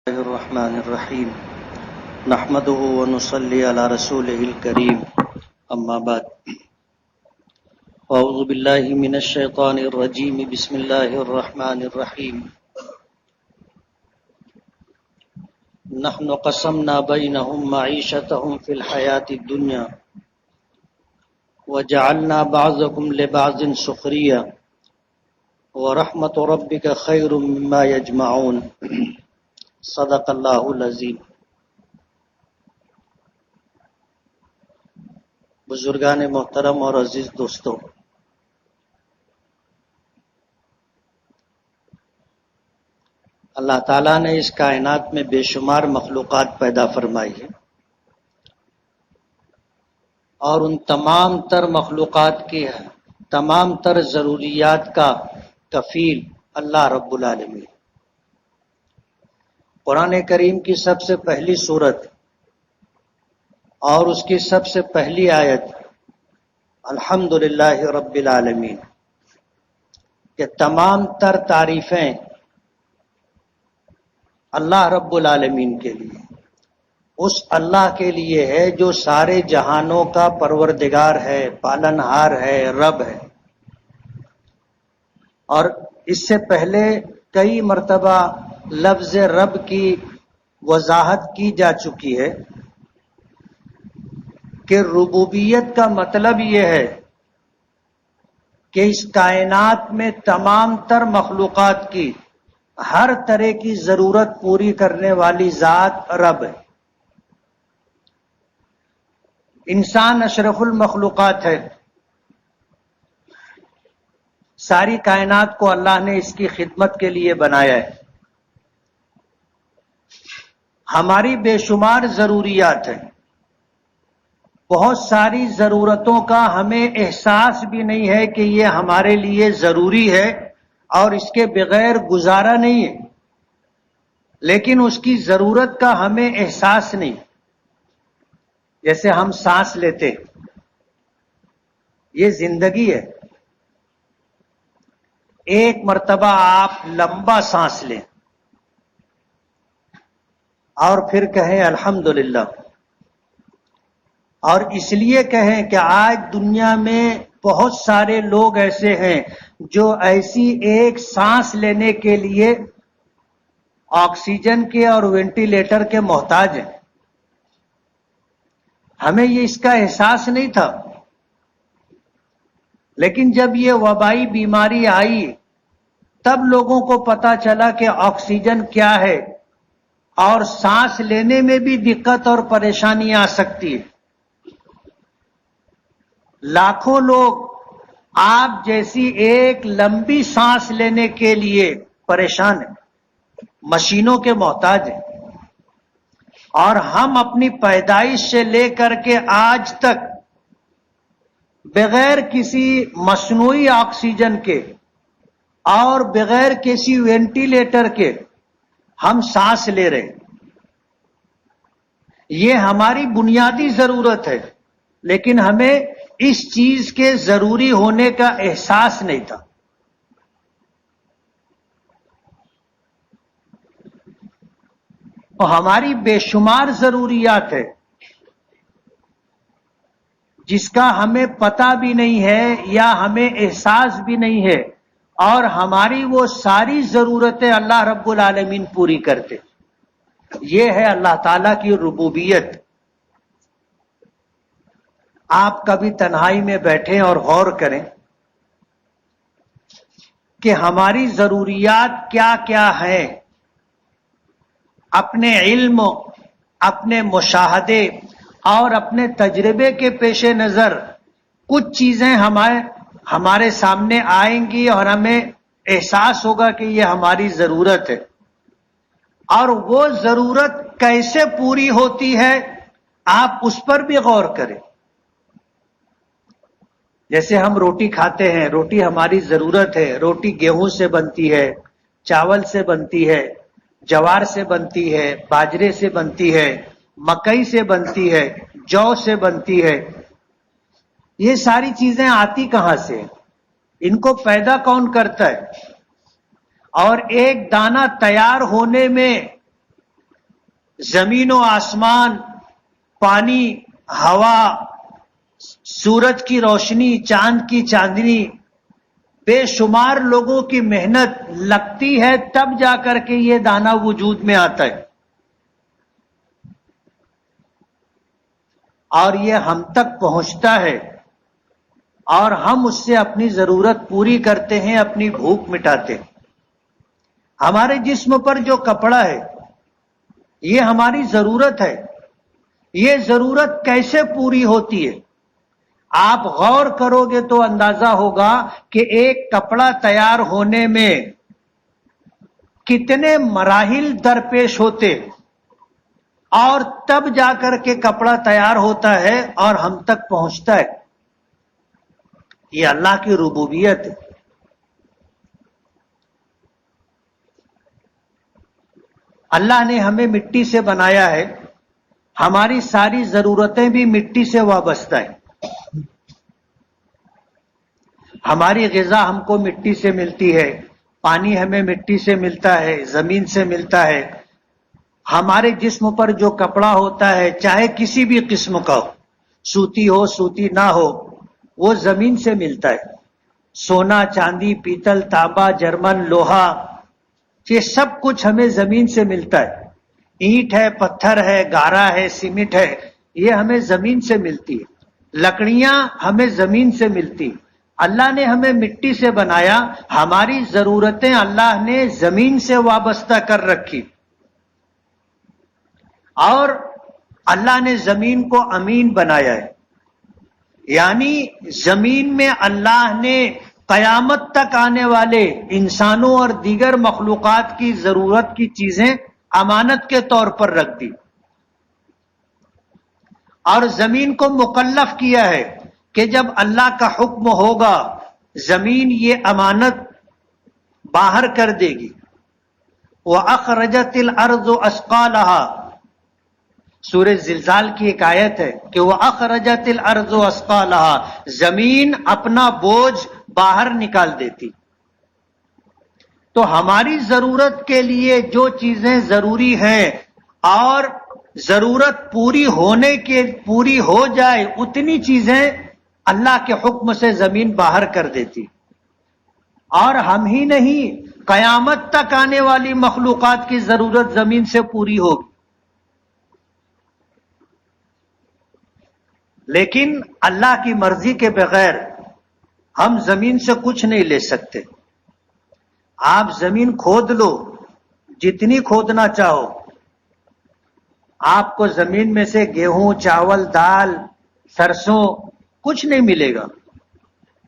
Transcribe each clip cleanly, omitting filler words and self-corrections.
الرحمن الرحیم نحمده ونصلی علی رسوله الکریم اما بعد اعوذ باللہ من الشیطان الرجیم بسم اللہ الرحمن الرحیم نحن قسمنا بینہم معیشتہم فی الحیاة الدنیا وجعلنا بعضکم لبعض سخریا ورحمت ربک خیر مما یجمعون صدق اللہ العظیم۔ بزرگان محترم اور عزیز دوستو، اللہ تعالیٰ نے اس کائنات میں بے شمار مخلوقات پیدا فرمائی ہے، اور ان تمام تر مخلوقات کی تمام تر ضروریات کا کفیل اللہ رب العالمین۔ قرآن کریم کی سب سے پہلی سورت اور اس کی سب سے پہلی آیت الحمدللہ رب العالمین کہ تمام تر تعریفیں اللہ رب العالمین کے لیے، اس اللہ کے لیے ہے جو سارے جہانوں کا پروردگار ہے، پالنہار ہے، رب ہے۔ اور اس سے پہلے کئی مرتبہ لفظ رب کی وضاحت کی جا چکی ہے کہ ربوبیت کا مطلب یہ ہے کہ اس کائنات میں تمام تر مخلوقات کی ہر طرح کی ضرورت پوری کرنے والی ذات رب ہے۔ انسان اشرف المخلوقات ہے، ساری کائنات کو اللہ نے اس کی خدمت کے لیے بنایا ہے۔ ہماری بے شمار ضروریات ہیں، بہت ساری ضرورتوں کا ہمیں احساس بھی نہیں ہے کہ یہ ہمارے لیے ضروری ہے اور اس کے بغیر گزارا نہیں ہے، لیکن اس کی ضرورت کا ہمیں احساس نہیں۔ جیسے ہم سانس لیتے، یہ زندگی ہے۔ ایک مرتبہ آپ لمبا سانس لیں اور پھر کہیں الحمدللہ، اور اس لیے کہیں کہ آج دنیا میں بہت سارے لوگ ایسے ہیں جو ایسی ایک سانس لینے کے لیے آکسیجن کے اور وینٹیلیٹر کے محتاج ہیں۔ ہمیں یہ اس کا احساس نہیں تھا، لیکن جب یہ وبائی بیماری آئی تب لوگوں کو پتا چلا کہ آکسیجن کیا ہے اور سانس لینے میں بھی دقت اور پریشانی آ سکتی ہے۔ لاکھوں لوگ آپ جیسی ایک لمبی سانس لینے کے لیے پریشان ہیں، مشینوں کے محتاج ہیں، اور ہم اپنی پیدائش سے لے کر کے آج تک بغیر کسی مصنوعی آکسیجن کے اور بغیر کسی وینٹیلیٹر کے ہم سانس لے رہے ہیں۔ یہ ہماری بنیادی ضرورت ہے، لیکن ہمیں اس چیز کے ضروری ہونے کا احساس نہیں تھا۔ اور ہماری بے شمار ضروریات ہے جس کا ہمیں پتہ بھی نہیں ہے یا ہمیں احساس بھی نہیں ہے، اور ہماری وہ ساری ضرورتیں اللہ رب العالمین پوری کرتے۔ یہ ہے اللہ تعالیٰ کی ربوبیت۔ آپ کبھی تنہائی میں بیٹھیں اور غور کریں کہ ہماری ضروریات کیا کیا ہیں۔ اپنے علم، اپنے مشاہدے اور اپنے تجربے کے پیش نظر کچھ چیزیں ہمارے سامنے آئیں گی اور ہمیں احساس ہوگا کہ یہ ہماری ضرورت ہے، اور وہ ضرورت کیسے پوری ہوتی ہے آپ اس پر بھی غور کریں۔ جیسے ہم روٹی کھاتے ہیں، روٹی ہماری ضرورت ہے۔ روٹی گیہوں سے بنتی ہے، چاول سے بنتی ہے، جوار سے بنتی ہے، باجرے سے بنتی ہے، مکئی سے بنتی ہے، جو سے بنتی ہے۔ یہ ساری چیزیں آتی کہاں سے؟ ان کو پیدا کون کرتا ہے؟ اور ایک دانہ تیار ہونے میں زمین و آسمان، پانی، ہوا، سورج کی روشنی، چاند کی چاندنی، بے شمار لوگوں کی محنت لگتی ہے تب جا کر کے یہ دانہ وجود میں آتا ہے، اور یہ ہم تک پہنچتا ہے، اور ہم اس سے اپنی ضرورت پوری کرتے ہیں، اپنی بھوک مٹاتے ہیں۔ ہمارے جسم پر جو کپڑا ہے یہ ہماری ضرورت ہے۔ یہ ضرورت کیسے پوری ہوتی ہے؟ آپ غور کرو گے تو اندازہ ہوگا کہ ایک کپڑا تیار ہونے میں کتنے مراحل درپیش ہوتے، اور تب جا کر کے کپڑا تیار ہوتا ہے اور ہم تک پہنچتا ہے۔ یہ اللہ کی ربوبیت ہے۔ اللہ نے ہمیں مٹی سے بنایا ہے، ہماری ساری ضرورتیں بھی مٹی سے وابستہ ہیں۔ ہماری غذا ہم کو مٹی سے ملتی ہے، پانی ہمیں مٹی سے ملتا ہے، زمین سے ملتا ہے۔ ہمارے جسم پر جو کپڑا ہوتا ہے چاہے کسی بھی قسم کا ہو، سوتی ہو سوتی نہ ہو، وہ زمین سے ملتا ہے۔ سونا، چاندی، پیتل، تانبا، جرمن، لوہا، یہ سب کچھ ہمیں زمین سے ملتا ہے۔ اینٹ ہے، پتھر ہے، گارا ہے، سیمنٹ ہے، یہ ہمیں زمین سے ملتی ہے۔ لکڑیاں ہمیں زمین سے ملتی۔ اللہ نے ہمیں مٹی سے بنایا، ہماری ضرورتیں اللہ نے زمین سے وابستہ کر رکھی، اور اللہ نے زمین کو امین بنایا ہے، یعنی زمین میں اللہ نے قیامت تک آنے والے انسانوں اور دیگر مخلوقات کی ضرورت کی چیزیں امانت کے طور پر رکھ دی، اور زمین کو مکلف کیا ہے کہ جب اللہ کا حکم ہوگا زمین یہ امانت باہر کر دے گی۔ وَأَخْرَجَتِ الْأَرْضُ أَثْقَالَهَا، سورہ زلزال کی ایک آیت ہے کہ وَأَخْرَجَتِ الْأَرْضُ أَثْقَالَهَا، زمین اپنا بوجھ باہر نکال دیتی۔ تو ہماری ضرورت کے لیے جو چیزیں ضروری ہیں اور ضرورت پوری ہو جائے اتنی چیزیں اللہ کے حکم سے زمین باہر کر دیتی، اور ہم ہی نہیں قیامت تک آنے والی مخلوقات کی ضرورت زمین سے پوری ہوگی۔ لیکن اللہ کی مرضی کے بغیر ہم زمین سے کچھ نہیں لے سکتے۔ آپ زمین کھود لو، جتنی کھودنا چاہو، آپ کو زمین میں سے گیہوں، چاول، دال، سرسوں کچھ نہیں ملے گا۔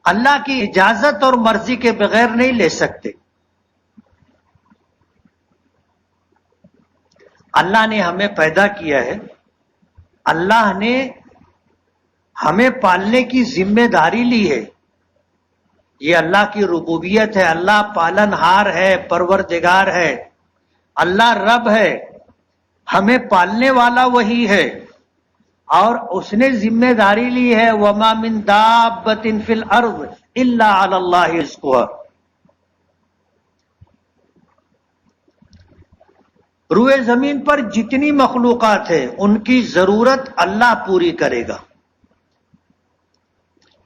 اللہ کی اجازت اور مرضی کے بغیر نہیں لے سکتے۔ اللہ نے ہمیں پیدا کیا ہے، اللہ نے ہمیں پالنے کی ذمہ داری لی ہے۔ یہ اللہ کی ربوبیت ہے۔ اللہ پالن ہار ہے، پروردگار ہے، اللہ رب ہے، ہمیں پالنے والا وہی ہے، اور اس نے ذمہ داری لی ہے وَمَا مِن دَابَّةٍ فِي الْأَرْضِ إِلَّا عَلَى اللَّهِ رِزْقُهَا۔ روئے زمین پر جتنی مخلوقات ہیں ان کی ضرورت اللہ پوری کرے گا۔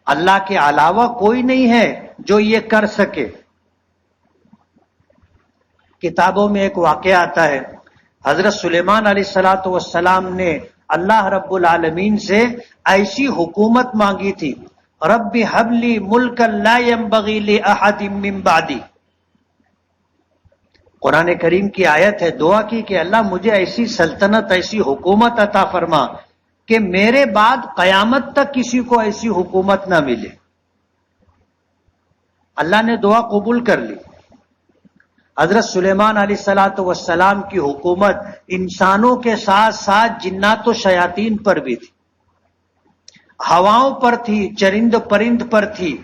اللہ کے علاوہ کوئی نہیں ہے جو یہ کر سکے۔ کتابوں میں ایک واقعہ آتا ہے، حضرت سلیمان علیہ السلام نے اللہ رب العالمین سے ایسی حکومت مانگی تھی، رب ہب لی ملکا لا ينبغی لأحد من بعدی۔ قرآن کریم کی آیت ہے، دعا کی کہ اللہ مجھے ایسی سلطنت، ایسی حکومت عطا فرما کہ میرے بعد قیامت تک کسی کو ایسی حکومت نہ ملے۔ اللہ نے دعا قبول کر لی۔ حضرت سلیمان علیہ السلام کی حکومت انسانوں کے ساتھ ساتھ جنات و شیاطین پر بھی تھی، ہواؤں پر تھی، چرند پرند پر تھی۔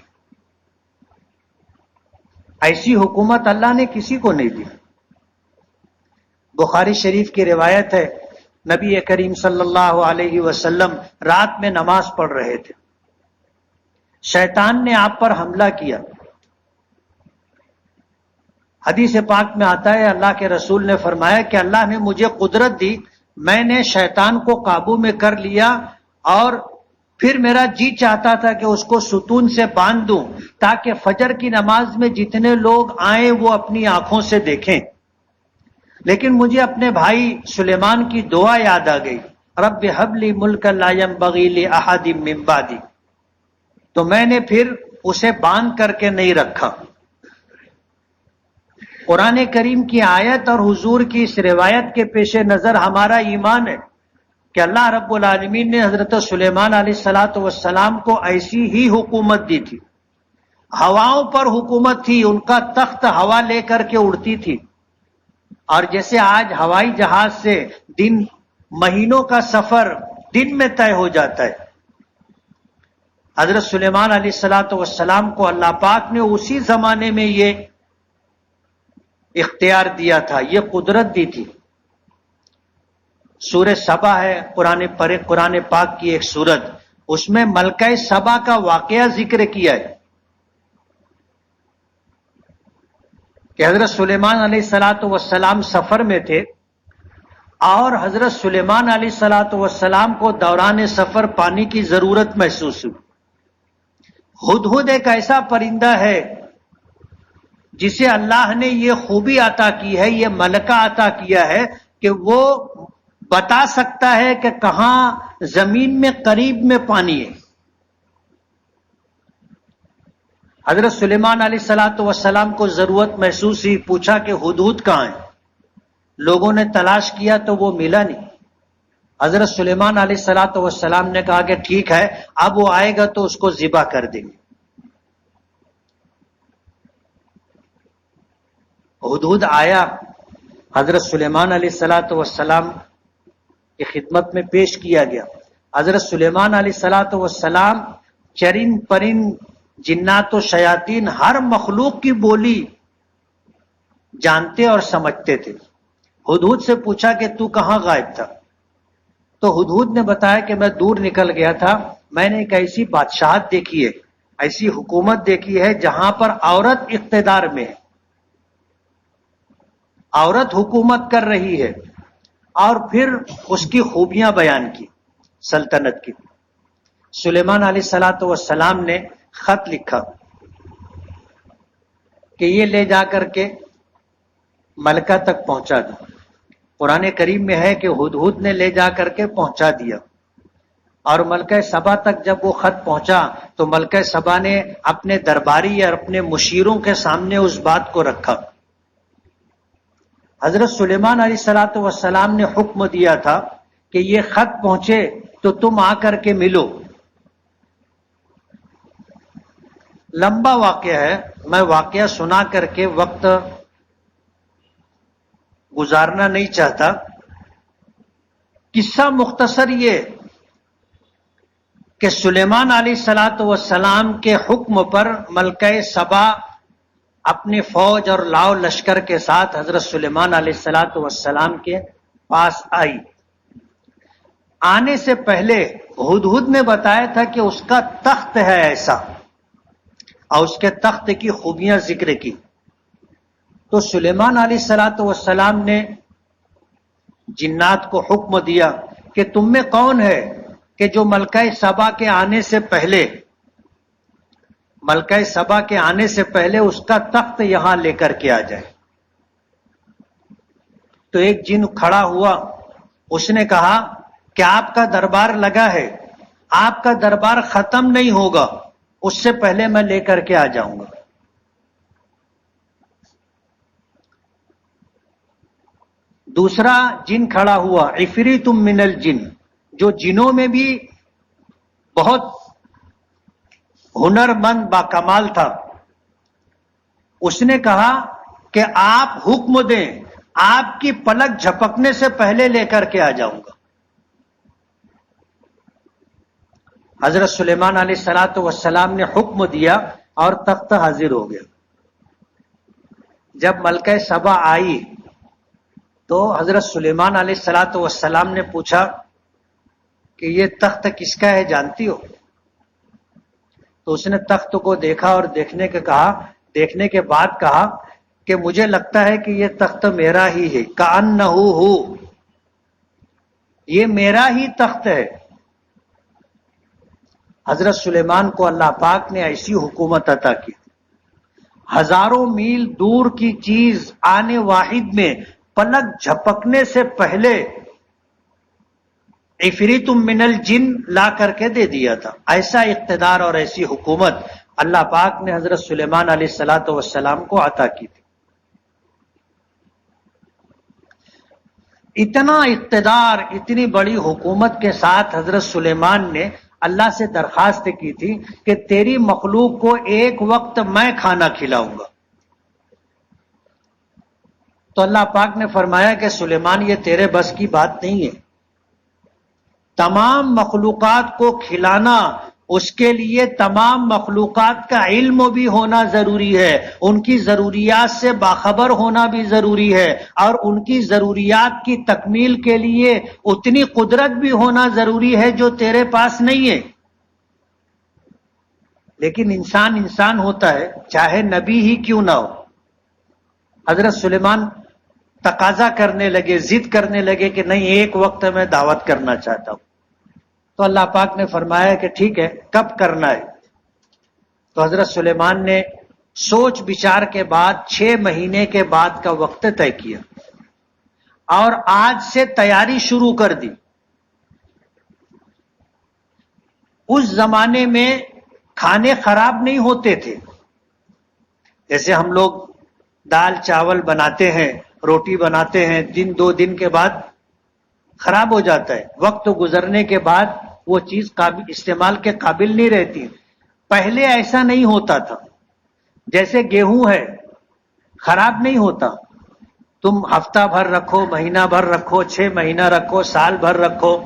ایسی حکومت اللہ نے کسی کو نہیں دی۔ بخاری شریف کی روایت ہے، نبی کریم صلی اللہ علیہ وسلم رات میں نماز پڑھ رہے تھے، شیطان نے آپ پر حملہ کیا۔ حدیث پاک میں آتا ہے، اللہ کے رسول نے فرمایا کہ اللہ نے مجھے قدرت دی، میں نے شیطان کو قابو میں کر لیا اور پھر میرا جی چاہتا تھا کہ اس کو ستون سے باندھ دوں تاکہ فجر کی نماز میں جتنے لوگ آئیں وہ اپنی آنکھوں سے دیکھیں، لیکن مجھے اپنے بھائی سلیمان کی دعا یاد آ گئی، رب ہب لی ملکا لا ینبغی لاحد من بعدی، تو میں نے پھر اسے باندھ کر کے نہیں رکھا۔ قرآن کریم کی آیت اور حضور کی اس روایت کے پیش نظر ہمارا ایمان ہے کہ اللہ رب العالمین نے حضرت سلیمان علیہ السلام کو ایسی ہی حکومت دی تھی، ہواؤں پر حکومت تھی، ان کا تخت ہوا لے کر کے اڑتی تھی، اور جیسے آج ہوائی جہاز سے دن مہینوں کا سفر دن میں طے ہو جاتا ہے، حضرت سلیمان علیہ السلام کو اللہ پاک نے اسی زمانے میں یہ اختیار دیا تھا، یہ قدرت دی تھی۔ سورہ سبا ہے قرآن پاک کی ایک سورت، اس میں ملکہ سبا کا واقعہ ذکر کیا ہے کہ حضرت سلیمان علیہ السلام سفر میں تھے اور حضرت سلیمان علیہ السلام کو دوران سفر پانی کی ضرورت محسوس ہوئی۔ ہدہد ایک ایسا پرندہ ہے جسے اللہ نے یہ خوبی عطا کی ہے، یہ ملکہ عطا کیا ہے کہ وہ بتا سکتا ہے کہ کہاں زمین میں قریب میں پانی ہے۔ حضرت سلیمان علیہ السلام کو ضرورت محسوس ہوئی، پوچھا کہ ہدہد کہاں ہے؟ لوگوں نے تلاش کیا تو وہ ملا نہیں۔ حضرت سلیمان علیہ السلام نے کہا کہ ٹھیک ہے، اب وہ آئے گا تو اس کو ذبح کر دیں گے۔ ہدہد آیا، حضرت سلیمان علیہ السلام کی خدمت میں پیش کیا گیا۔ حضرت سلیمان علیہ السلام چرند پرند جنات و شیاطین ہر مخلوق کی بولی جانتے اور سمجھتے تھے۔ ہدہد سے پوچھا کہ تو کہاں غائب تھا؟ تو ہدہد نے بتایا کہ میں دور نکل گیا تھا، میں نے ایک ایسی بادشاہت دیکھی ہے، ایسی حکومت دیکھی ہے جہاں پر عورت اقتدار میں ہے، عورت حکومت کر رہی ہے، اور پھر اس کی خوبیاں بیان کی سلطنت کی۔ سلیمان علیہ السلام نے خط لکھا کہ یہ لے جا کر کے ملکہ تک پہنچا دو۔ قرآن کریم میں ہے کہ ہدہد نے لے جا کر کے پہنچا دیا، اور ملکہ سبا تک جب وہ خط پہنچا تو ملکہ سبا نے اپنے درباری یا اپنے مشیروں کے سامنے اس بات کو رکھا۔ حضرت سلیمان علیہ السلام نے حکم دیا تھا کہ یہ خط پہنچے تو تم آ کر کے ملو۔ لمبا واقعہ ہے، میں واقعہ سنا کر کے وقت گزارنا نہیں چاہتا۔ قصہ مختصر یہ کہ سلیمان علیہ السلام کے حکم پر ملکہ سبا اپنے فوج اور لاؤ لشکر کے ساتھ حضرت سلیمان علیہ السلام کے پاس آئی۔ آنے سے پہلے ہدہد نے بتایا تھا کہ اس کا تخت ہے ایسا، اور اس کے تخت کی خوبیاں ذکر کی۔ تو سلیمان علیہ السلام نے جنات کو حکم دیا کہ تم میں کون ہے کہ جو ملکہ سبا کے آنے سے پہلے اس کا تخت یہاں لے کر کے آ جائے۔ تو ایک جن کھڑا ہوا، اس نے کہا کہ آپ کا دربار لگا ہے، آپ کا دربار ختم نہیں ہوگا، اس سے پہلے میں لے کر کے آ جاؤں گا۔ دوسرا جن کھڑا ہوا، عفریت من الجن، جو جنوں میں بھی بہت ہنرمند با کمال تھا، اس نے کہا کہ آپ حکم دیں، آپ کی پلک جھپکنے سے پہلے لے کر کے آ جاؤں گا۔ حضرت سلیمان علیہ السلام نے حکم دیا اور تخت حاضر ہو گیا۔ جب ملکہ سبا آئی تو حضرت سلیمان علیہ السلام نے پوچھا کہ یہ تخت کس کا ہے جانتی ہو؟ تو اس نے تخت کو دیکھا اور دیکھنے کے بعد کہا کہ مجھے لگتا ہے کہ یہ تخت میرا ہی ہے، کأنہ ہو، یہ میرا ہی تخت ہے. حضرت سلیمان کو اللہ پاک نے ایسی حکومت عطا کی، ہزاروں میل دور کی چیز آنے واحد میں پلک جھپکنے سے پہلے عفریت من الجن لا کر کے دے دیا تھا. ایسا اقتدار اور ایسی حکومت اللہ پاک نے حضرت سلیمان علیہ الصلوۃ والسلام کو عطا کی تھی. اتنا اقتدار، اتنی بڑی حکومت کے ساتھ حضرت سلیمان نے اللہ سے درخواست کی تھی کہ تیری مخلوق کو ایک وقت میں کھانا کھلاؤں گا. تو اللہ پاک نے فرمایا کہ سلیمان، یہ تیرے بس کی بات نہیں ہے. تمام مخلوقات کو کھلانا، اس کے لیے تمام مخلوقات کا علم بھی ہونا ضروری ہے، ان کی ضروریات سے باخبر ہونا بھی ضروری ہے، اور ان کی ضروریات کی تکمیل کے لیے اتنی قدرت بھی ہونا ضروری ہے جو تیرے پاس نہیں ہے. لیکن انسان ہوتا ہے، چاہے نبی ہی کیوں نہ ہو. حضرت سلیمان تقاضا کرنے لگے، ضد کرنے لگے کہ نہیں، ایک وقت میں دعوت کرنا چاہتا ہوں. تو اللہ پاک نے فرمایا کہ ٹھیک ہے، کب کرنا ہے؟ تو حضرت سلیمان نے سوچ بچار کے بعد 6 مہینے کے بعد کا وقت طے کیا اور آج سے تیاری شروع کر دی. اس زمانے میں کھانے خراب نہیں ہوتے تھے، جیسے ہم لوگ دال چاول بناتے ہیں، روٹی بناتے ہیں، 2 دن کے بعد خراب ہو جاتا ہے. وقت گزرنے کے بعد وہ چیز استعمال کے قابل نہیں رہتی. پہلے ایسا نہیں ہوتا تھا. جیسے گیہوں ہے، خراب نہیں ہوتا، تم ہفتہ بھر رکھو، مہینہ بھر رکھو، 6 مہینہ رکھو، سال بھر رکھو،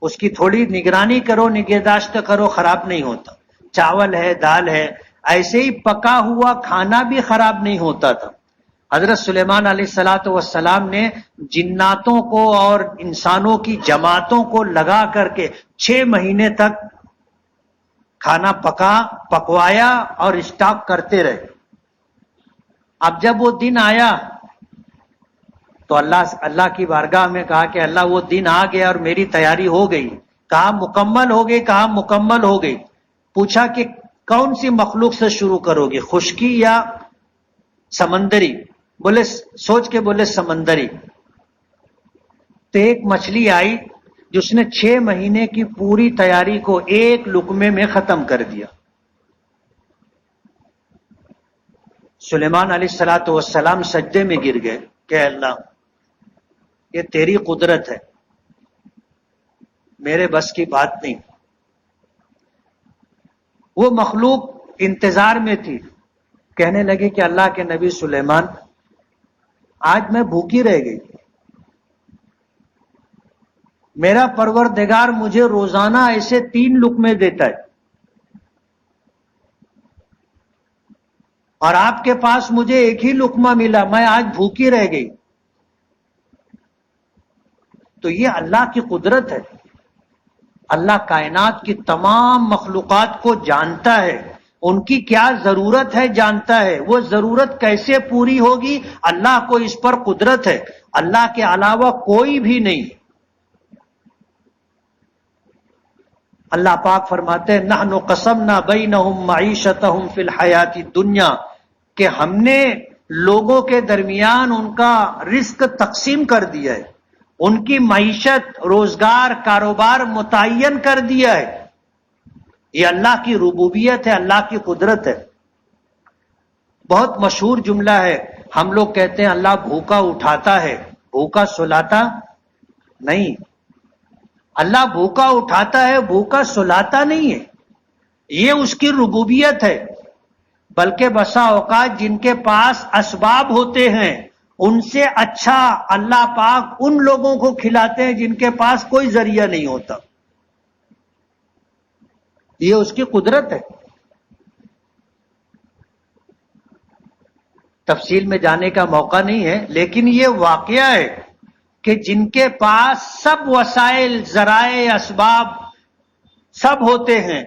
اس کی تھوڑی نگرانی کرو، نگہداشت کرو، خراب نہیں ہوتا. چاول ہے، دال ہے، ایسے ہی پکا ہوا کھانا بھی خراب نہیں ہوتا تھا. حضرت سلیمان علیہ الصلوۃ والسلام نے جناتوں کو اور انسانوں کی جماعتوں کو لگا کر کے 6 مہینے تک کھانا پکوایا اور اسٹاک کرتے رہے. اب جب وہ دن آیا تو اللہ کی بارگاہ میں کہا کہ اللہ، وہ دن آ گیا اور میری تیاری ہو گئی. کہا مکمل ہو گئی، کہا مکمل ہو گئی. پوچھا کہ کون سی مخلوق سے شروع کرو گے، خشکی یا سمندری؟ بولے، سوچ کے بولے سمندری. تو ایک مچھلی آئی جس نے 6 مہینے کی پوری تیاری کو ایک لقمے میں ختم کر دیا. سلیمان علیہ الصلوۃ والسلام سجدے میں گر گئے کہ اللہ، یہ تیری قدرت ہے، میرے بس کی بات نہیں. وہ مخلوق انتظار میں تھی، کہنے لگے کہ اللہ کے نبی سلیمان، آج میں بھوکی رہ گئی. میرا پروردگار مجھے روزانہ ایسے 3 لقمے دیتا ہے، اور آپ کے پاس مجھے ایک ہی لقمہ ملا، میں آج بھوکی رہ گئی. تو یہ اللہ کی قدرت ہے. اللہ کائنات کی تمام مخلوقات کو جانتا ہے، ان کی کیا ضرورت ہے جانتا ہے. وہ ضرورت کیسے پوری ہوگی، اللہ کو اس پر قدرت ہے. اللہ کے علاوہ کوئی بھی نہیں. اللہ پاک فرماتے ہیں نحن قسمنا بینہم معیشتہم فی الحیات الدنیا، کہ ہم نے لوگوں کے درمیان ان کا رزق تقسیم کر دیا ہے، ان کی معیشت، روزگار، کاروبار متعین کر دیا ہے. یہ اللہ کی ربوبیت ہے، اللہ کی قدرت ہے. بہت مشہور جملہ ہے، ہم لوگ کہتے ہیں اللہ بھوکا اٹھاتا ہے، بھوکا سلاتا نہیں. اللہ بھوکا اٹھاتا ہے، بھوکا سلاتا نہیں ہے. یہ اس کی ربوبیت ہے. بلکہ بسا اوقات جن کے پاس اسباب ہوتے ہیں ان سے اچھا اللہ پاک ان لوگوں کو کھلاتے ہیں جن کے پاس کوئی ذریعہ نہیں ہوتا. یہ اس کی قدرت ہے. تفصیل میں جانے کا موقع نہیں ہے، لیکن یہ واقعہ ہے کہ جن کے پاس سب وسائل، ذرائع، اسباب سب ہوتے ہیں،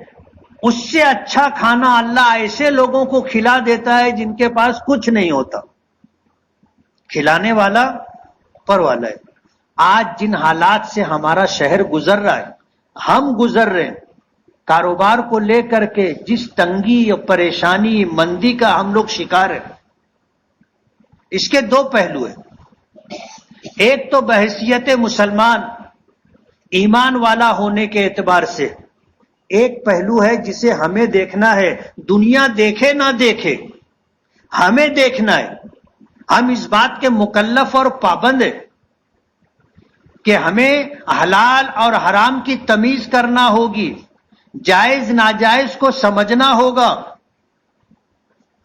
اس سے اچھا کھانا اللہ ایسے لوگوں کو کھلا دیتا ہے جن کے پاس کچھ نہیں ہوتا. کھلانے والا پر والا ہے. آج جن حالات سے ہمارا شہر گزر رہا ہے، ہم گزر رہے ہیں، کاروبار کو لے کر کے جس تنگی اور پریشانی مندی کا ہم لوگ شکار ہیں، اس کے دو پہلو ہیں۔ ایک تو بحیثیت مسلمان ایمان والا ہونے کے اعتبار سے، ایک پہلو ہے جسے ہمیں دیکھنا ہے، دنیا دیکھے نہ دیکھے ہمیں دیکھنا ہے۔ ہم اس بات کے مکلف اور پابند ہیں کہ ہمیں حلال اور حرام کی تمیز کرنا ہوگی، جائز ناجائز کو سمجھنا ہوگا،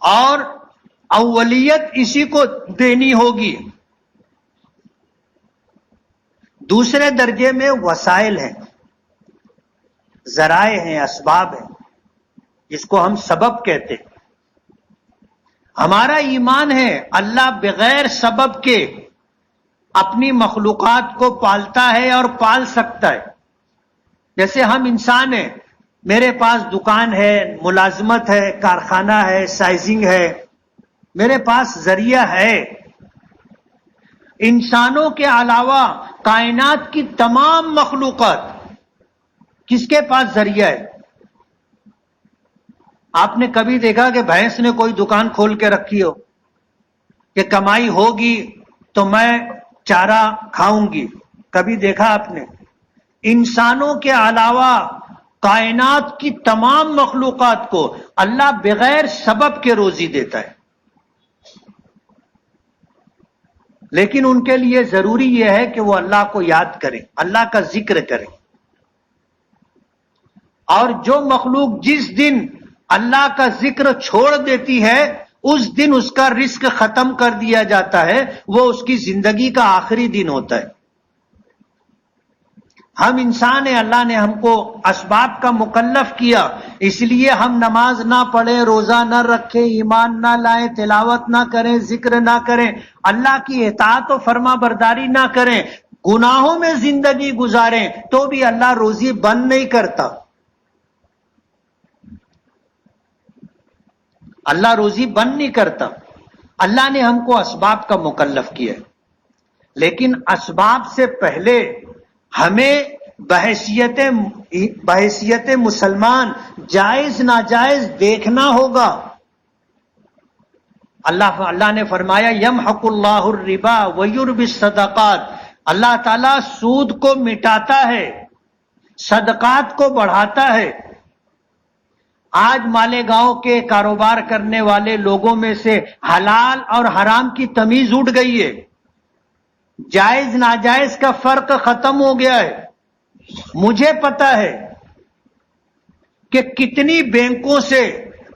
اور اولیت اسی کو دینی ہوگی۔ دوسرے درجے میں وسائل ہیں، ذرائع ہیں، اسباب ہیں، جس کو ہم سبب کہتے ہیں۔ ہمارا ایمان ہے اللہ بغیر سبب کے اپنی مخلوقات کو پالتا ہے اور پال سکتا ہے۔ جیسے ہم انسان ہیں، میرے پاس دکان ہے، ملازمت ہے، کارخانہ ہے، سائزنگ ہے، میرے پاس ذریعہ ہے۔ انسانوں کے علاوہ کائنات کی تمام مخلوقات کس کے پاس ذریعہ ہے؟ آپ نے کبھی دیکھا کہ بھینس نے کوئی دکان کھول کے رکھی ہو کہ کمائی ہوگی تو میں چارہ کھاؤں گی؟ کبھی دیکھا آپ نے؟ انسانوں کے علاوہ کائنات کی تمام مخلوقات کو اللہ بغیر سبب کے روزی دیتا ہے، لیکن ان کے لیے ضروری یہ ہے کہ وہ اللہ کو یاد کریں، اللہ کا ذکر کریں۔ اور جو مخلوق جس دن اللہ کا ذکر چھوڑ دیتی ہے، اس دن اس کا رزق ختم کر دیا جاتا ہے، وہ اس کی زندگی کا آخری دن ہوتا ہے۔ ہم انسان ہیں، اللہ نے ہم کو اسباب کا مکلف کیا، اس لیے ہم نماز نہ پڑھیں، روزہ نہ رکھیں، ایمان نہ لائیں، تلاوت نہ کریں، ذکر نہ کریں، اللہ کی اطاعت و فرما برداری نہ کریں، گناہوں میں زندگی گزاریں، تو بھی اللہ روزی بند نہیں کرتا۔ اللہ روزی بند نہیں کرتا۔ اللہ نے ہم کو اسباب کا مکلف کیا ہے، لیکن اسباب سے پہلے ہمیں بحیثیت مسلمان جائز ناجائز دیکھنا ہوگا۔ اللہ نے فرمایا یمحق اللہ الربا ویربی الصدقات، اللہ تعالیٰ سود کو مٹاتا ہے، صدقات کو بڑھاتا ہے۔ آج مالیگاؤں کے کاروبار کرنے والے لوگوں میں سے حلال اور حرام کی تمیز اٹھ گئی ہے، جائز ناجائز کا فرق ختم ہو گیا ہے۔ مجھے پتا ہے کہ کتنی بینکوں سے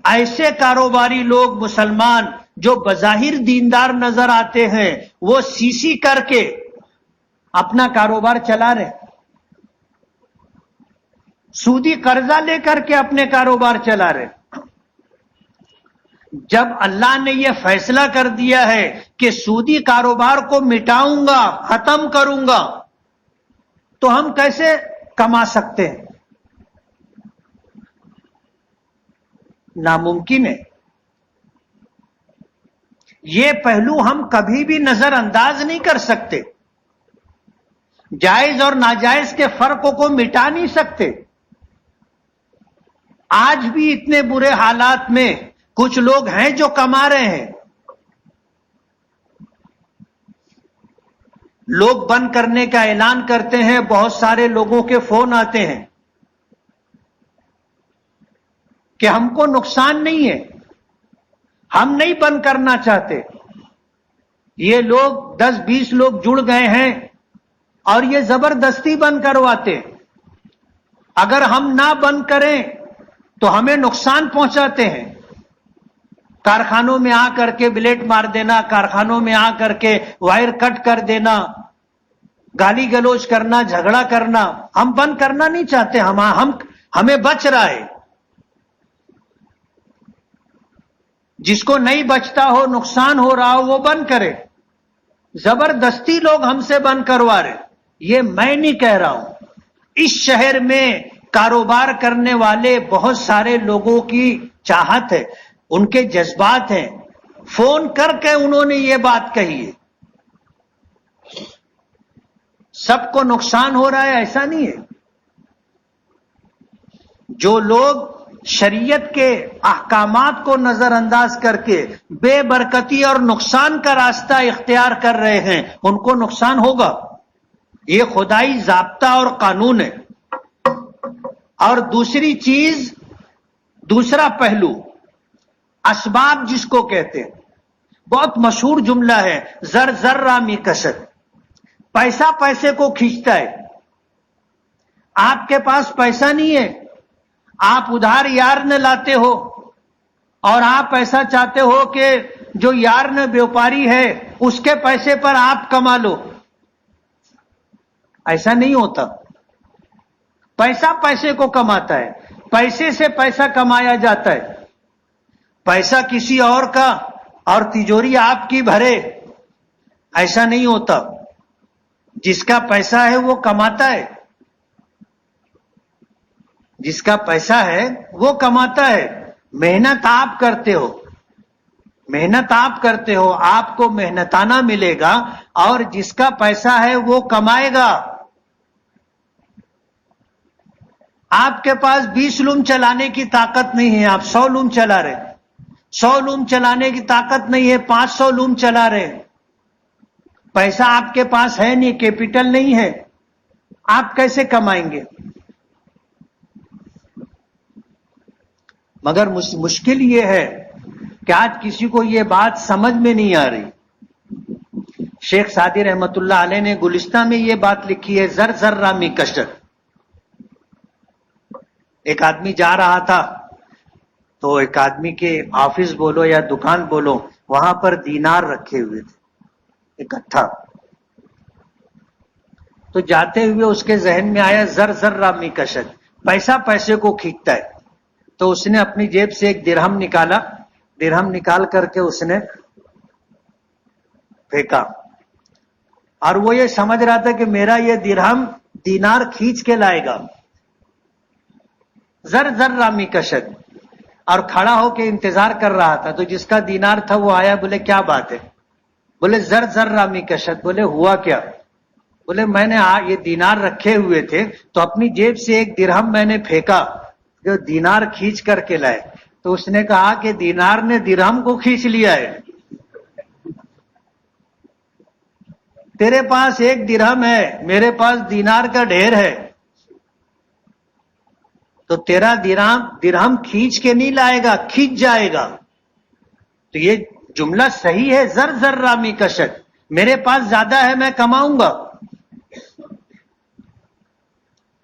ایسے کاروباری لوگ مسلمان جو بظاہر دیندار نظر آتے ہیں، وہ سی کر کے اپنا کاروبار چلا رہے، سودی قرضہ لے کر کے اپنے کاروبار چلا رہے۔ جب اللہ نے یہ فیصلہ کر دیا ہے کہ سودی کاروبار کو مٹاؤں گا، ختم کروں گا، تو ہم کیسے کما سکتے ہیں؟ ناممکن ہے۔ یہ پہلو ہم کبھی بھی نظر انداز نہیں کر سکتے، جائز اور ناجائز کے فرق کو مٹا نہیں سکتے۔ آج بھی اتنے برے حالات میں کچھ لوگ ہیں جو کما رہے ہیں۔ لوگ بند کرنے کا اعلان کرتے ہیں، بہت سارے لوگوں کے فون آتے ہیں کہ ہم کو نقصان نہیں ہے، ہم نہیں بند کرنا چاہتے۔ یہ لوگ 10-20 لوگ جڑ گئے ہیں اور یہ زبردستی بند کرواتے۔ اگر ہم نہ بند کریں تو ہمیں نقصان پہنچاتے ہیں۔ کارخانوں میں آ کر کے بلیٹ مار دینا، کارخانوں میں آ کر کے وائر کٹ کر دینا، گالی گلوچ کرنا، جھگڑا کرنا، ہم بند کرنا نہیں چاہتے، ہمیں بچ رہا ہے۔ جس کو نہیں بچتا ہو، نقصان ہو رہا ہو، وہ بند کرے۔ زبردستی لوگ ہم سے بند کروا رہے، یہ میں نہیں کہہ رہا ہوں۔ اس شہر میں کاروبار کرنے والے بہت سارے لوگوں کی چاہت ہے، ان کے جذبات ہیں، فون کر کے انہوں نے یہ بات کہی ہے۔ سب کو نقصان ہو رہا ہے ایسا نہیں ہے. جو لوگ شریعت کے احکامات کو نظر انداز کر کے بے برکتی اور نقصان کا راستہ اختیار کر رہے ہیں ان کو نقصان ہوگا. یہ خدائی ضابطہ اور قانون ہے. اور دوسری چیز، دوسرا پہلو، اسباب جس کو کہتے ہیں، بہت مشہور جملہ ہے، زر زر رامی کشت. پیسہ پیسے کو کھینچتا ہے. آپ کے پاس پیسہ نہیں ہے، آپ ادھار یار نے لاتے ہو اور آپ ایسا چاہتے ہو کہ جو یار نے بیوپاری ہے اس کے پیسے پر آپ کما لو. ایسا نہیں ہوتا. پیسہ پیسے کو کماتا ہے، پیسے سے پیسہ کمایا جاتا ہے. پیسہ کسی اور کا اور تجوری آپ کی بھرے، ایسا نہیں ہوتا. جس کا پیسہ ہے وہ کماتا ہے، جس کا پیسہ ہے وہ کماتا ہے. محنت آپ کرتے ہو، محنت آپ کرتے ہو، آپ کو محنتانہ ملے گا، اور جس کا پیسہ ہے وہ کمائے گا. آپ کے پاس 20 لوم چلانے کی طاقت نہیں ہے، آپ 100 لوم چلا رہے. 100 لوم چلانے کی طاقت نہیں ہے، 500 لوم چلا رہے. پیسہ آپ کے پاس ہے نہیں، کیپٹل نہیں ہے، آپ کیسے کمائیں گے؟ مگر مشکل یہ ہے کہ آج کسی کو یہ بات سمجھ میں نہیں آ رہی. شیخ سعدی رحمت اللہ علیہ نے گلستہ میں یہ بات لکھی ہے، زر زر رامی کشت. ایک آدمی جا رہا تھا تو ایک آدمی کے آفس بولو یا دکان بولو، وہاں پر دینار رکھے ہوئے تھے اکٹھا. تو جاتے ہوئے اس کے ذہن میں آیا زر زر رامی کشت، پیسہ پیسے کو کھینچتا ہے. تو اس نے اپنی جیب سے ایک درہم نکالا، درہم نکال کر کے اس نے پھینکا. اور وہ یہ سمجھ رہا تھا کہ میرا یہ درہم دینار کھینچ کے لائے گا. زر زر رامی کشت. اور کھڑا ہو کے انتظار کر رہا تھا. تو جس کا دینار تھا وہ آیا، بولے کیا بات ہے؟ بولے زر زر رامی کشت. بولے ہوا کیا؟ بولے میں نے یہ دینار رکھے ہوئے تھے تو اپنی جیب سے ایک درہم میں نے پھینکا، جو دینار کھینچ کر کے لائے. تو اس نے کہا کہ دینار نے درہم کو کھینچ لیا ہے. تیرے پاس ایک درہم ہے، میرے پاس دینار کا ڈھیر ہے. تو تیرا درہم کھینچ کے نہیں لائے گا، کھینچ جائے گا. تو یہ جملہ صحیح ہے، زر زر رامی کشت. میرے پاس زیادہ ہے، میں کماؤں گا.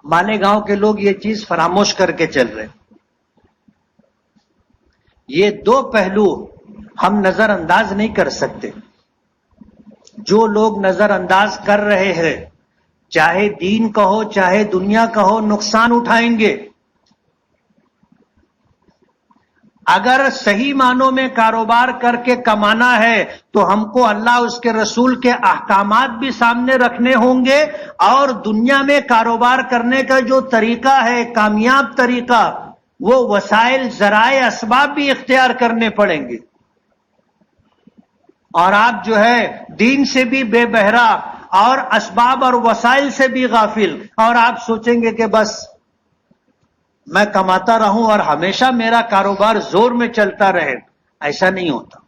مالیگاؤں کے لوگ یہ چیز فراموش کر کے چل رہے. یہ دو پہلو ہم نظر انداز نہیں کر سکتے. جو لوگ نظر انداز کر رہے ہیں، چاہے دین کا ہو چاہے دنیا کا ہو، نقصان اٹھائیں گے. اگر صحیح معنوں میں کاروبار کر کے کمانا ہے تو ہم کو اللہ اس کے رسول کے احکامات بھی سامنے رکھنے ہوں گے، اور دنیا میں کاروبار کرنے کا جو طریقہ ہے، کامیاب طریقہ، وہ وسائل، ذرائع، اسباب بھی اختیار کرنے پڑیں گے. اور آپ جو ہے دین سے بھی بے بہرا اور اسباب اور وسائل سے بھی غافل، اور آپ سوچیں گے کہ بس میں کماتا رہوں اور ہمیشہ میرا کاروبار زور میں چلتا رہے. ایسا نہیں ہوتا.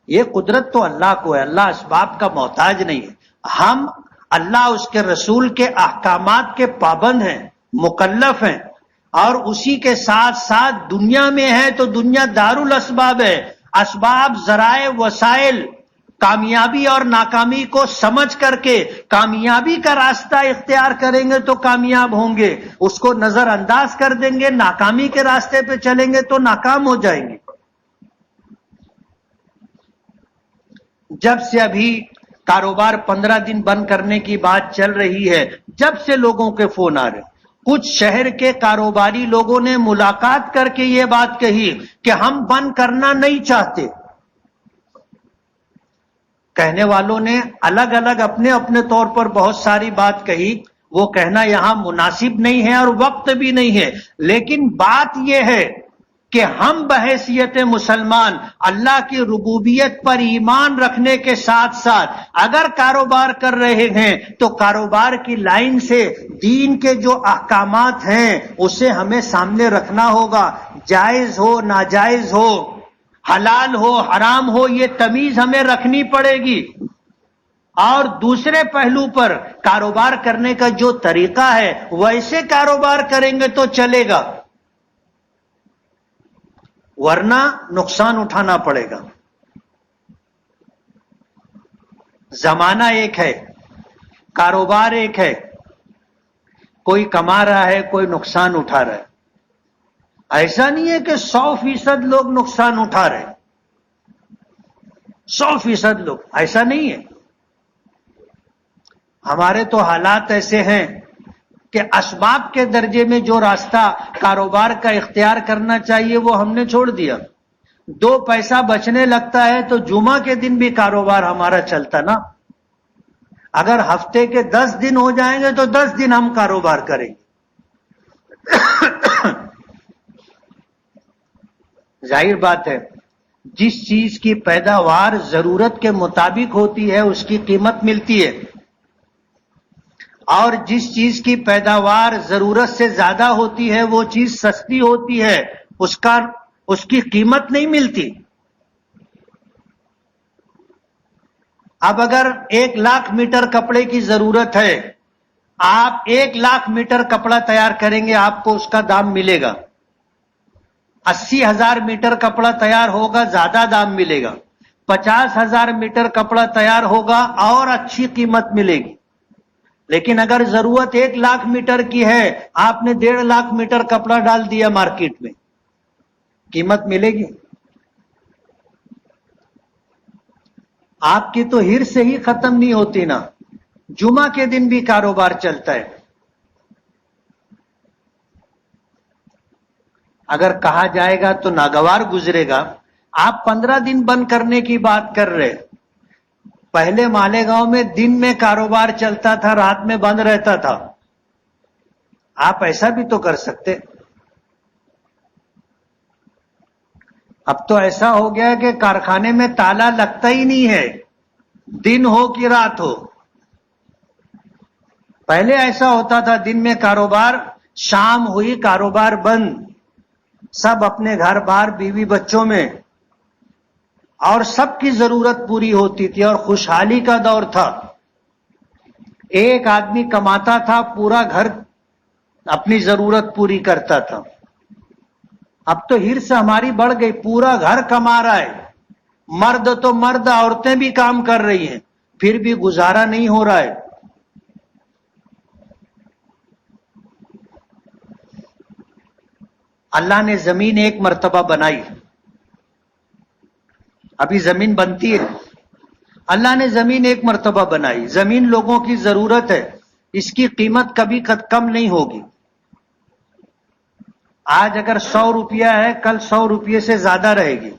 یہ قدرت تو اللہ کو ہے، اللہ اسباب کا محتاج نہیں ہے. ہم اللہ اس کے رسول کے احکامات کے پابند ہیں، مکلف ہیں، اور اسی کے ساتھ ساتھ دنیا میں ہے تو دنیا دار الاسباب ہے. اسباب، ذرائع، وسائل، کامیابی اور ناکامی کو سمجھ کر کے کامیابی کا راستہ اختیار کریں گے تو کامیاب ہوں گے، اس کو نظر انداز کر دیں گے، ناکامی کے راستے پہ چلیں گے تو ناکام ہو جائیں گے. جب سے ابھی کاروبار 15 دن بند کرنے کی بات چل رہی ہے، جب سے لوگوں کے فون آ رہے، کچھ شہر کے کاروباری لوگوں نے ملاقات کر کے یہ بات کہی کہ ہم بند کرنا نہیں چاہتے. کہنے والوں نے الگ الگ اپنے اپنے طور پر بہت ساری بات کہی، وہ کہنا یہاں مناسب نہیں ہے اور وقت بھی نہیں ہے. لیکن بات یہ ہے کہ ہم بحیثیت مسلمان اللہ کی ربوبیت پر ایمان رکھنے کے ساتھ ساتھ اگر کاروبار کر رہے ہیں تو کاروبار کی لائن سے دین کے جو احکامات ہیں اسے ہمیں سامنے رکھنا ہوگا. جائز ہو ناجائز ہو، حلال ہو حرام ہو، یہ تمیز ہمیں رکھنی پڑے گی. اور دوسرے پہلو پر کاروبار کرنے کا جو طریقہ ہے ویسے کاروبار کریں گے تو چلے گا، ورنہ نقصان اٹھانا پڑے گا. زمانہ ایک ہے، کاروبار ایک ہے، کوئی کما رہا ہے کوئی نقصان اٹھا رہا ہے. ایسا نہیں ہے کہ 100% لوگ نقصان اٹھا رہے ہیں، 100% لوگ، ایسا نہیں ہے. ہمارے تو حالات ایسے ہیں کہ اسباب کے درجے میں جو راستہ کاروبار کا اختیار کرنا چاہیے وہ ہم نے چھوڑ دیا. 2 پیسہ بچنے لگتا ہے تو جمعہ کے دن بھی کاروبار ہمارا چلتا نا. اگر ہفتے کے 10 دن ہو جائیں گے تو 10 دن ہم کاروبار کریں گے. ظاہر بات ہے، جس چیز کی پیداوار ضرورت کے مطابق ہوتی ہے اس کی قیمت ملتی ہے، اور جس چیز کی پیداوار ضرورت سے زیادہ ہوتی ہے وہ چیز سستی ہوتی ہے، اس کی قیمت نہیں ملتی. اب اگر 1,00,000 میٹر کپڑے کی ضرورت ہے، آپ 1,00,000 میٹر کپڑا تیار کریں گے آپ کو اس کا دام ملے گا. 80,000 میٹر کپڑا تیار ہوگا زیادہ دام ملے گا. 50,000 میٹر کپڑا تیار ہوگا اور اچھی قیمت ملے گی. لیکن اگر ضرورت 1,00,000 میٹر کی ہے، آپ نے 1.5 میٹر کپڑا ڈال دیا مارکیٹ میں، قیمت ملے گی؟ آپ کی تو ہر سے ہی ختم نہیں ہوتی نا. جمعہ کے دن بھی کاروبار چلتا ہے. اگر کہا جائے گا تو ناگوار گزرے گا. آپ 15 دن بند کرنے کی بات کر رہے. پہلے مالیگاؤں میں دن میں کاروبار چلتا تھا، رات میں بند رہتا تھا. آپ ایسا بھی تو کر سکتے. اب تو ایسا ہو گیا کہ کارخانے میں تالا لگتا ہی نہیں ہے، دن ہو کہ رات ہو. پہلے ایسا ہوتا تھا دن میں کاروبار، شام ہوئی کاروبار بند، سب اپنے گھر بار بیوی بچوں میں، اور سب کی ضرورت پوری ہوتی تھی اور خوشحالی کا دور تھا. ایک آدمی کماتا تھا، پورا گھر اپنی ضرورت پوری کرتا تھا. اب تو ہرس ہماری بڑھ گئی، پورا گھر کما رہا ہے. مرد تو مرد، عورتیں بھی کام کر رہی ہیں، پھر بھی گزارا نہیں ہو رہا ہے. اللہ نے زمین ایک مرتبہ بنائی، ابھی زمین بنتی ہے. اللہ نے زمین ایک مرتبہ بنائی، زمین لوگوں کی ضرورت ہے، اس کی قیمت کبھی کم نہیں ہوگی. آج اگر 100 روپیہ ہے کل 100 روپیے سے زیادہ رہے گی.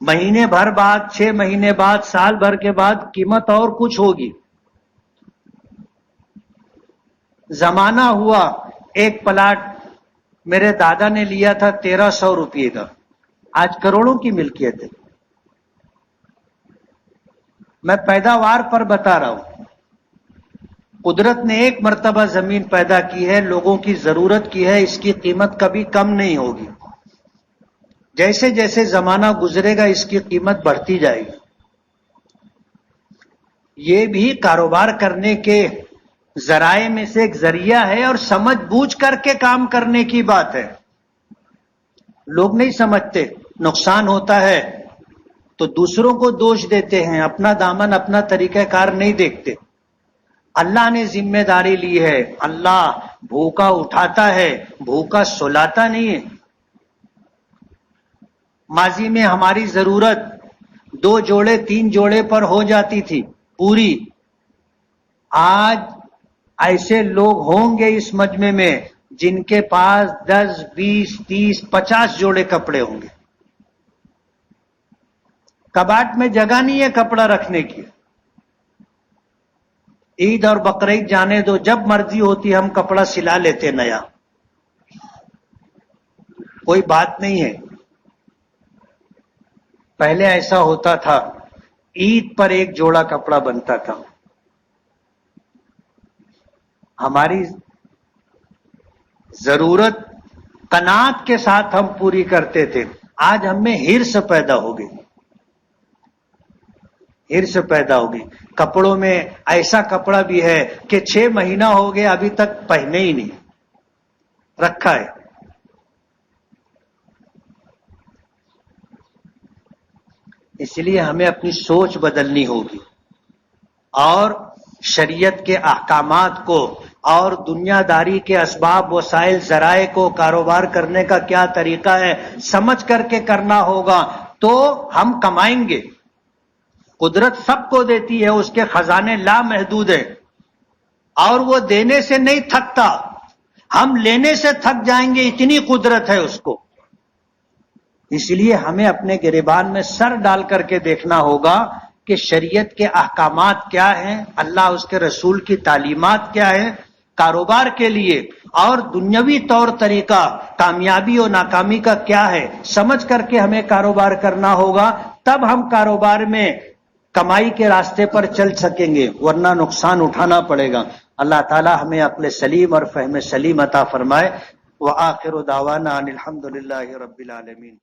مہینے بھر بعد، 6 مہینے بعد، سال بھر کے بعد قیمت اور کچھ ہوگی. زمانہ ہوا ایک پلاٹ میرے دادا نے لیا تھا 1,300 روپیے کا، آج کروڑوں کی ملکیت ہے. میں پیداوار پر بتا رہا ہوں. قدرت نے ایک مرتبہ زمین پیدا کی ہے، لوگوں کی ضرورت کی ہے، اس کی قیمت کبھی کم نہیں ہوگی. جیسے جیسے زمانہ گزرے گا اس کی قیمت بڑھتی جائے گی. یہ بھی کاروبار کرنے کے ذرائع میں سے ایک ذریعہ ہے اور سمجھ بوجھ کر کے کام کرنے کی بات ہے. لوگ نہیں سمجھتے، نقصان ہوتا ہے تو دوسروں کو دوش دیتے ہیں، اپنا دامن اپنا طریقہ کار نہیں دیکھتے. اللہ نے ذمہ داری لی ہے، اللہ بھوکا اٹھاتا ہے، بھوکا سلاتا نہیں ہے. ماضی میں ہماری ضرورت 2 جوڑے 3 جوڑے پر ہو جاتی تھی پوری. آج ایسے لوگ ہوں گے اس مجمع میں جن کے پاس 10 20 30 50 جوڑے کپڑے ہوں گے. کباٹ میں جگہ نہیں ہے کپڑا رکھنے کی. عید اور بقرعید جانے دو، جب مرضی ہوتی ہم کپڑا سلا لیتے نیا. کوئی بات نہیں ہے. پہلے ایسا ہوتا تھا، عید پر ایک جوڑا کپڑا بنتا تھا. ہماری ضرورت قناعت کے ساتھ ہم پوری کرتے تھے. آج ہم میں ہرس پیدا ہو گئی، ہرس پیدا ہو گئی. کپڑوں میں ایسا کپڑا بھی ہے کہ 6 مہینہ ہو گئے ابھی تک پہنے ہی نہیں، رکھا ہے. اس لیے ہمیں اپنی سوچ بدلنی ہوگی اور شریعت کے احکامات کو اور دنیا داری کے اسباب وسائل ذرائع کو کاروبار کرنے کا کیا طریقہ ہے سمجھ کر کے کرنا ہوگا تو ہم کمائیں گے. قدرت سب کو دیتی ہے، اس کے خزانے لامحدود ہیں اور وہ دینے سے نہیں تھکتا، ہم لینے سے تھک جائیں گے، اتنی قدرت ہے اس کو. اس لیے ہمیں اپنے گریبان میں سر ڈال کر کے دیکھنا ہوگا کہ شریعت کے احکامات کیا ہیں، اللہ اس کے رسول کی تعلیمات کیا ہیں کاروبار کے لیے، اور دنیاوی طور طریقہ کامیابی اور ناکامی کا کیا ہے سمجھ کر کے ہمیں کاروبار کرنا ہوگا. تب ہم کاروبار میں کمائی کے راستے پر چل سکیں گے، ورنہ نقصان اٹھانا پڑے گا. اللہ تعالی ہمیں عقل سلیم اور فہم سلیم عطا فرمائے. وآخر دعوانا ان الحمد للہ رب العالمین.